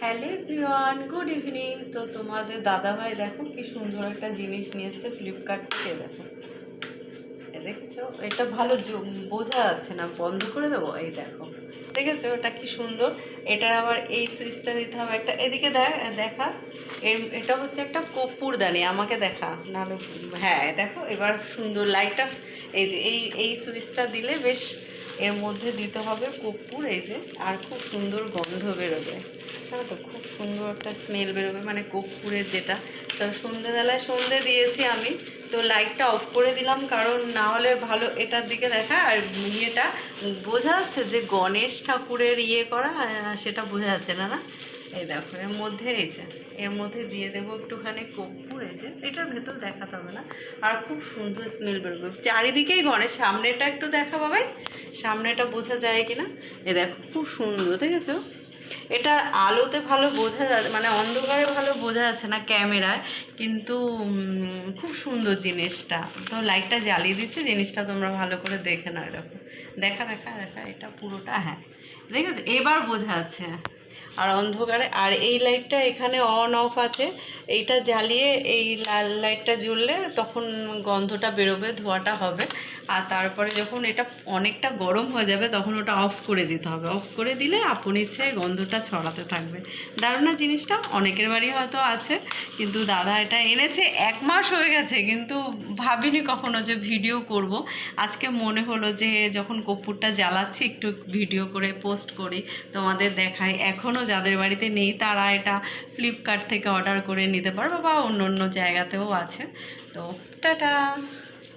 Hello everyone, good evening. তো তোমাদের দাদাভাই দেখো কি সুন্দর একটা জিনিস নিয়ে এসছে ফ্লিপকার্ট থেকে। দেখো দেখেছো, এটা ভালো বোঝা যাচ্ছে না, বন্ধ করে দেবো। এই দেখো, দেখেছো ওটা কি সুন্দর। এটার আবার এই সুইচটা দিতে হবে একটা, এদিকে দেখা। এটা হচ্ছে একটা কর্পূরদানি, আমাকে দেখা নাহলে। হ্যাঁ দেখো, এবার সুন্দর লাইটটা। এই যে এই সুইচটা দিলে বেশ, এর মধ্যে দিতে হবে কর্পূর, এই যে, আর খুব সুন্দর গন্ধ বেরোবে। হ্যাঁ, তো খুব সুন্দর একটা স্মেল বেরোবে, মানে কর্পূরের যেটা। তো সন্ধেবেলায় সন্ধে দিয়েছি আমি, তো লাইটটা অফ করে দিলাম, কারণ না হলে ভালো এটার দিকে দেখা। আর ইয়েটা বোঝা যাচ্ছে যে গণেশ ঠাকুরের ইয়ে করা, সেটা বোঝা যাচ্ছে না। না, এই দেখো এর মধ্যে, এই যে এর মধ্যে দিয়ে দেবো একটুখানি কর্পূর, এই যে এটার ভেতর দেখাতে হবে না। আর খুব সুন্দর স্মেল বেরোবে চারিদিকেই গণেশ। সামনেটা একটু দেখা পাবে, সামনেটা বোঝা যায় কিনা। এ দেখো খুব সুন্দর, দেখেছো। এটা আলোতে ভালো বোঝা যাচ্ছে, মানে অন্ধকারে ভালো বোঝা যাচ্ছে না ক্যামেরায়, কিন্তু খুব সুন্দর জিনিসটা। তো লাইটটা জ্বালিয়ে দিচ্ছে, জিনিসটা তোমরা ভালো করে দেখে নাও। দেখো, দেখা দেখা দেখা, এটা পুরোটা, হ্যাঁ দেখেছো, এবার বোঝা যাচ্ছে। আর অন্ধকারে, আর এই লাইটটা এখানে অন অফ আছে, এইটা জ্বালিয়ে এই লাল লাইটটা জ্বললে তখন গন্ধটা বেরোবে, ধোঁয়াটা হবে। আর তারপরে যখন এটা অনেকটা গরম হয়ে যাবে তখন ওটা অফ করে দিতে হবে। অফ করে দিলে আপন ইচ্ছে গন্ধটা ছড়াতে থাকবে। দারুণ না জিনিসটা, অনেকের বাড়ি হয়তো আছে, কিন্তু দাদা এটা এনেছে 1 মাস হয়ে গেছে, কিন্তু ভাবিনি কখনো যে ভিডিও করব। আজকে মনে হলো যে যখন কর্পূরটা জ্বালাচ্ছি একটু ভিডিও করে পোস্ট করি, তোমাদের দেখাই। এখনও যাদের বাড়িতে নেই তারা এটা ফ্লিপকার্ট থেকে অর্ডার করে নিতে পারবে, বা অন্য অন্য জায়গাতেও আছে। তো টাটা।